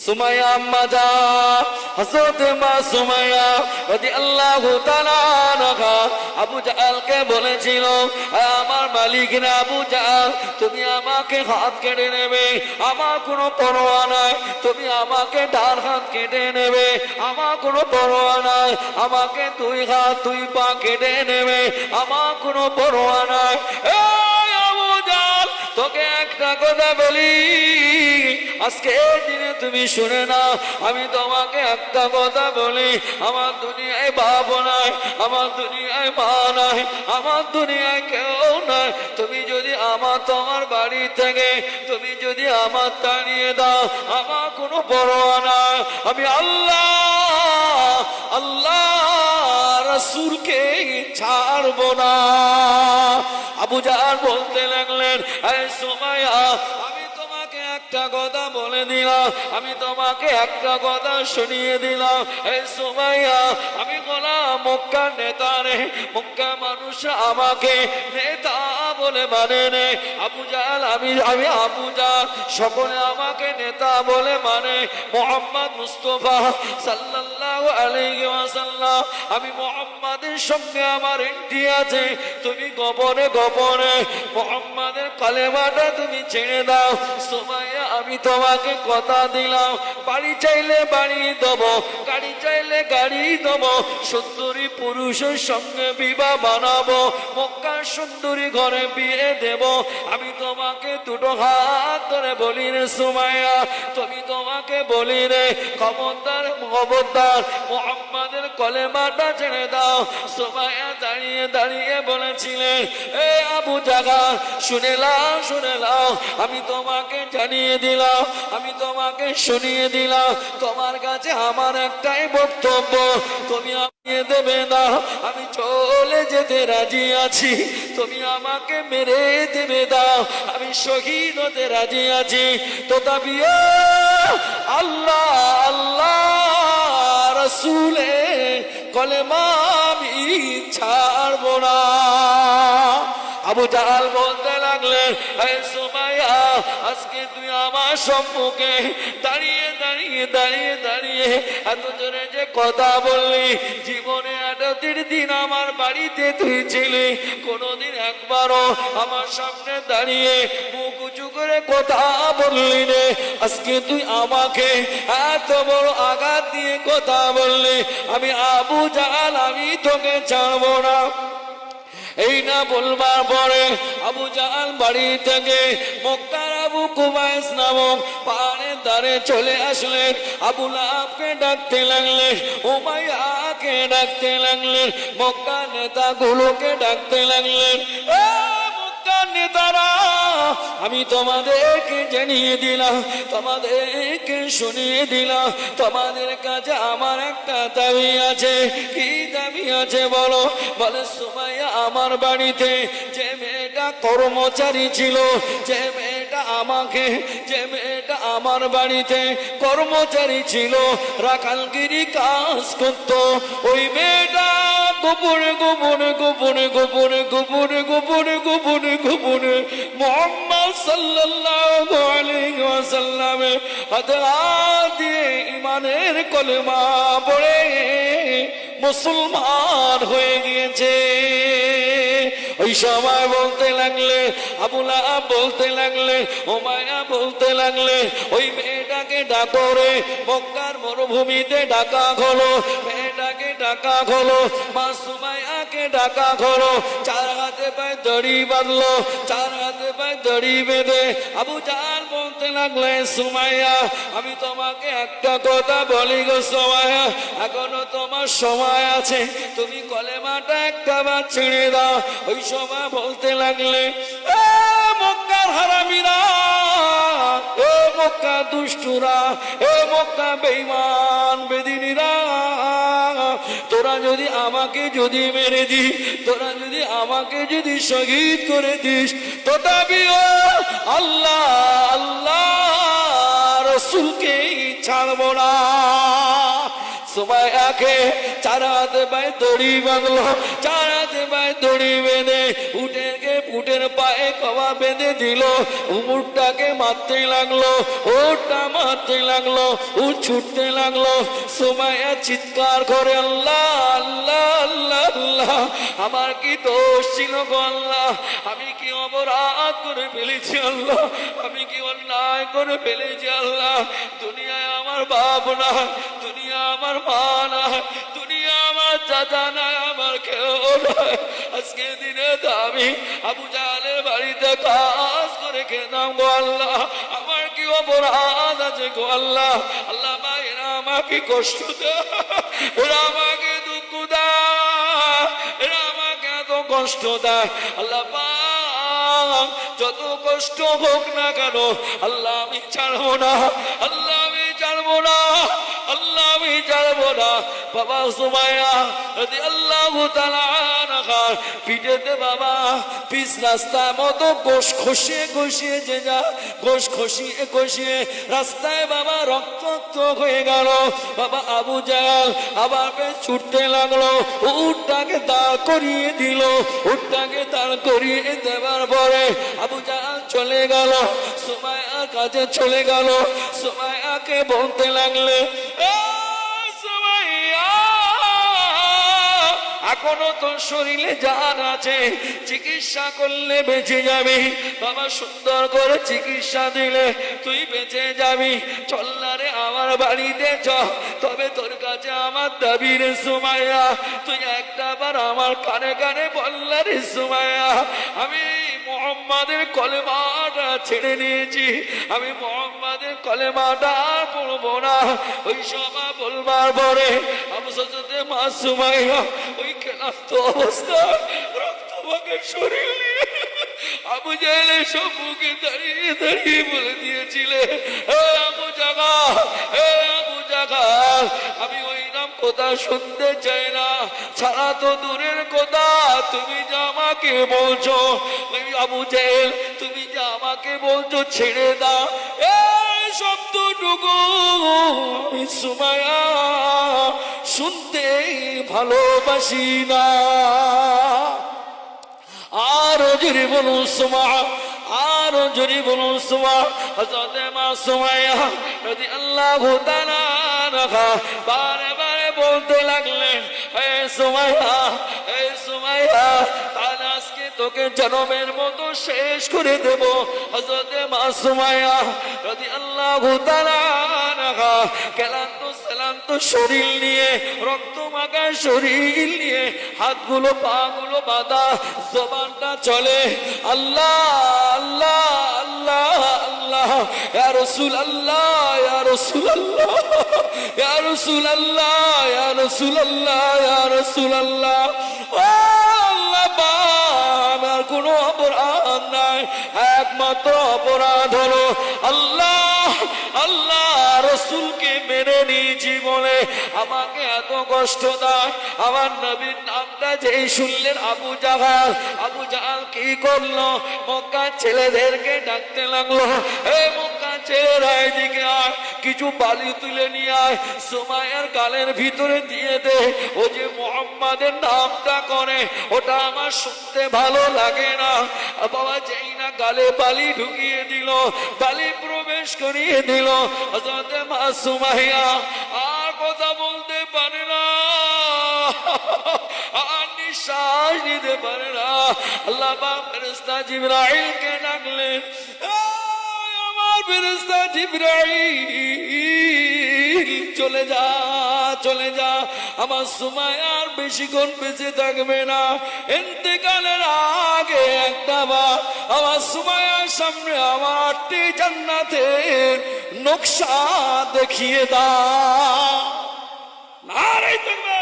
সুমাইয়া আম্মা জান হযরত মা সুমাইয়া রাদিয়াল্লাহু তাআলা আনহা আবু জাহলকে বলেছিল, আমার মালিক না আবু জাহল, তুমি আমাকে হাত কেটে নেবে, আমার কোনো পরোয়া নাই, তুমি আমাকে ডান হাত কেটে নেবে, আমার কোনো পরোয়া নাই, আমাকে দুই হাত দুই পা কেটে নেবে, আমার কোনো পরোয়া নাই। এই আবু জাহল, তোকে একটা কথা বলি, আজকে এই দিনে তুমি শুনে নাও, আমি তোমাকে একটা কথা বলি, আমার দুনিয়ায় বাপ নাই, আমার দুনিয়ায় মা নাই, আমার দুনিয়ায় কেউ নাই, তুমি যদি আমার তোমার বাড়ি থেকে তুমি যদি আমার তাড়িয়ে দাও, আমার কোনো পরোয়া নাই, আমি আল্লাহ আল্লাহ রাসূলকে ছাড়বো না। আবু জাহল বলতে লাগলেন, এই সুমাইয়া, একটা কথা বলে দিলাম, আমি তোমাকে একটা কথা শুনিয়ে দিলাম, এই সুমাইয়া, আমি গোলাম মক্কার নেতা রে, মক্কা মানুষ আমাকে নেতা বলে মানে নে। আবু জাহল, আমি আবু জাহল, সকলে আমাকে নেতা বলে মানে। মুহাম্মদ মুস্তাফা সাল্লাল্লাহু আলাইহি ওয়াসাল্লাম, আমি মুহাম্মাদের সঙ্গে আমার এন্ট্রি আছে, তুমি গোপনে গোপনে মুহাম্মাদের কালেমাটা তুমি ছেড়ে দাও। সুমাইয়া, আমি তোমাকে কথা দিলাম, বাড়ি চাইলে বাড়ি দেব, গাড়ি চাইলে গাড়ি দেব, সুন্দরী পুরুষের সঙ্গে বিবাহ বানাবো, মক্কার সুন্দরী ঘরে বিয়ে দেব। আমি তোমাকে দুটো হাত ধরে বলি রে সুমাইয়া, তুমি তোমাকে বলি রে, খবরদার খবরদার মুহাম্মাদের কলেমাটা ছেড়ে দাও। সুমাইয়া দাঁড়িয়ে দাঁড়িয়ে বলেছিলেন, এ আবু জাহল, শুনে নাও শুনে নাও, আমি তোমাকে জানিয়ে দিলাম, আমি তোমাকে শুনিয়ে দিলাম, তোমার কাছে আমার একটাই বক্তব্য, তুমি আমাকে দেবে না, আমি চলে যেতে রাজি আছি, তুমি আমাকে মেরে দেবে দাও, আমি শহীদ হতে রাজি আছি, তথাপি আল্লাহ আল্লাহ রাসূলে কলেমা আমি ছাড়বো না। আবু জাহল বলতে লাগলেন, এই সুমাইয়া, আজকে তুই আমার সম্মুখে দাঁড়িয়ে দাঁড়িয়ে দাঁড়িয়ে দাঁড়িয়ে এত জোরে যে কথা বললি, জীবনে এতদিন দিন আমার বাড়িতে তুই ছিলি, কোনোদিন একবারও আমার সামনে দাঁড়িয়ে মুখ উঁচু করে কথা বললি নে, আজকে তুই আমাকে এত বড় আঘাত দিয়ে কথা বললি, আমি আবু জাহল, আমি তোকে ছাড়বো না। এই না বলবার পরে আবু জাহল বাড়ি থেকে মক্কার আবু কুবাইস নামক পাহাড়ের ধারে চলে আসলেন, আবু লাহাবকে ডাকতে লাগলেন, উমাইয়াকে ডাকতে লাগলেন, মক্কার নেতাগুলোকে ডাকতে লাগলেন, মক্কার নেতারা, আমি তোমাদেরকে জানিয়ে দিলাম, তোমাদেরকে শুনিয়ে দিলাম, তোমাদের কাছে আমার একটা দাবি আছে। কি দাবি আছে বলো? বলে, সুমাইয়া আমার বাড়িতে যে মেয়েটা কর্মচারী ছিল, যে মেয়েটা আমার বাড়িতে কর্মচারী ছিল, রাখালগিরি কাজ করত, ওই মেয়েটা গোপনে গোপনে গোপনে গোপনে গোপনে গোপনে গোপনে গোপনে মুহাম্মদ সাল্লাল্লাহু আলাইহি ওয়াসাল্লামের হাতে হাত দিয়ে ঈমানের কলেমা পড়ে মুসলমান হয়ে গিয়েছে। ওই সময় বলতে লাগলে, আবু লাহাব বলতে লাগলে, উমাইয়া বলতে লাগলে, ওই মেয়েটাকে ডাকো রে, মক্কার মরুভূমিতে ডাকা হলো, মেয়েটাকে ডাকা হলো, মা সুমাইয়াকে ডাকা হলো, চার হাতে পায়ে দড়ি বাঁধলো, চার হাতে পায়ে দড়ি বেঁধে আবু জাহল বলতে লাগলে, সুমাইয়া, আমি তোমাকে একটা কথা বলি গো সুমাইয়া, এখনো তোমার সময় আছে, তুমি কলেমাটা একটা বার ছেড়ে দাও। ওই সময় বলতে লাগলে, মক্কার হারামিরা, মক্কা দুষ্টুরা, মক্কা বেঈমান বেদিনীরা, তোরা যদি আমাকে যদি মেরে দিস, তোরা যদি আমাকে যদি শহীদ করে দিস, তথাপিও আল্লাহ আল্লাহ রাসূলকে ছাড়বো না। সুমাইয়াকে চার হাতে পায়ে দড়ি বাঁধলো, চার হাতে পায়ে দড়ি বেঁধে উটের পায়ে কবা বেঁধে দিল। উমরটাকে মারতে লাগলো, ওটা মারতে লাগলো, ও ছুটতে লাগলো। সুমাইয়া চিৎকার করে আল্লাহ আল্লাহ আল্লাহ আল্লাহ, আমার কি দোষ ছিল গো আল্লাহ, আমি কি অপরাধ করে ফেলেছি আল্লাহ, আমি কি অন্যায় করে ফেলেছি আল্লাহ। দুনিয়ায় আমার বাপ না, দুনিয়া আমার মা না, দুনিয়া আমার চাচা না, আমার কেউ নয়। আজকে দিনে তো আমি আবু জাহেলের বাড়িতে কাজ করে খেতাম গো আল্লাহ, আমার কি অপরাধ আছে গো আল্লাহ। আল্লাহ ভাই এরা আমাকে কষ্ট দেয়, এরা আমাকে দুঃখ দেয়, এরা আমাকে এত কষ্ট দেয়। আল্লাহ পাক যত কষ্ট হোক না কেন আল্লাহ আমি ছাড়বো না, আল্লাহ আমি ছাড়বো না, আল্লাহ আমি ছাড়বো না। বাবা সুমাইয়া রাদিয়াল্লাহু তাআলা আনহা পিঠেতে বাবা পিচ রাস্তার মতো গোশ খসিয়ে খসিয়ে যে যা গোশ খসিয়ে খসিয়ে রাস্তায় বাবা রক্তাক্ত হয়ে গেল। বাবা আবু জাহেল আবার ছুটতে লাগলো, উটটাকে দাঁড় করিয়ে দিল। উটটাকে দাঁড় করিয়ে দেওয়ার পরে আবু জাহেল চলে গেল, সুমাইয়ার কাছে চলে গেল। সুমাইয়াকে বলতে লাগলে এখনো তোর শরীরে জান আছে, চিকিৎসা করলে বেঁচে যাবি। বাবা সুন্দর করে চিকিৎসা দিলে তুই বেঁচে যাবি। চল্লারে আমার বাড়িতে চ, তবে তোর কাছে আমার দাবি রে সুমাইয়া, তুই একটা বার আমার কানে কানে বললা রে সুমাইয়া, আমি মুহাম্মাদের কলেমাটা ছেড়ে নিয়েছি, আমি মুহাম্মাদের কলেমাটা আর পড়বো না। ওই সভা বলবার পরে আবু হযরতে মা সুমাইয়া ওই ক্লান্ত অবস্থায় রক্তমাখা শরীর নিয়ে আবু জাহেলের সম্মুখে দাঁড়িয়ে দাঁড়িয়ে বলে দিয়েছিলে, হে আবু জাহেল, হে আবু জাহেল, আমি ওই নাম কথা শুনতে চাই না, ছাড়া তো দূরের কথা, তুমি যা আমাকে বলছো, ওই আবু জাহেল তুমি যা আমাকে বলছো ছেড়ে দাও, এই শব্দটুকু আমি সুমাইয়া শুনতে ভালোবাসি না। আরো জোরে বলুন সুমা, আরো জোরে বলুন সুমা। হযরত মা সুমাইয়া রাদিয়াল্লাহু তাআলা আনহা বারে বারে বলতে লাগলেন, হে সুমাইয়া, হে সুমাইয়া, তাহলে আজকে তোকে জনমের মতো শেষ করে দেব। হযরত মা সুমাইয়া রাদিয়াল্লাহু তাআলা আনহা ক্লান্ত শ্রান্ত শরীর নিয়ে, রক্তমাখা শরীর নিয়ে, হাতগুলো পাগুলো বাঁধা, জবানটা চলে আল্লাহ আল্লাহ আল্লাহ আল্লাহ, ইয়া রাসূলুল্লাহ, ইয়া রাসূলুল্লাহ, ইয়া রাসূলুল্লাহ, ইয়া রাসূলুল্লাহ, ইয়া রাসূলুল্লাহ। আল্লাহ আমার কোনো অপরাধ নাই, একমাত্র অপরাধ হলো আল্লাহ আল্লাহ রাসূলকে মেনে নিয়েছি বলে আমাকে এত কষ্ট দেয়। আমার নবীর নামটা যেই শুনলেন আবু জাহেল, আবু জাহেল কি করলো, মক্কার ছেলেদেরকে ডাকতে লাগলো, এই মক্কার ছেলেরা এদিকে আয়, কিছু বালি তুলে নিয়ে আয়, সুমাইয়ার গালের ভিতরে দিয়ে দে। ও যে মুহাম্মাদের নামটা করে ওটা আমার শুনতে ভালো লাগে না। বাবা যেই না গালে বালি ঢুকিয়ে দিল, বালি প্রবেশ করিয়ে দিল, হযরত মা সুমাইয়া আর কথা বলতে পারে না, আর নিঃশ্বাস নিতে পারে না। আল্লাহ পাক ফেরেশতা জিবরাইলকে ডাকলেন, আমার ফেরেশতা জিবরাইল চলে যা, চলে যা, আমার সুমাইয়া আর বেশিক্ষণ বেঁচে থাকবে না, ইন্তেকালের আগে একটা বার আমার সুমাইয়ার সামনে আমার 8টি জান্নাতের নকশা দেখিয়ে দাও। নারে তাকবীর।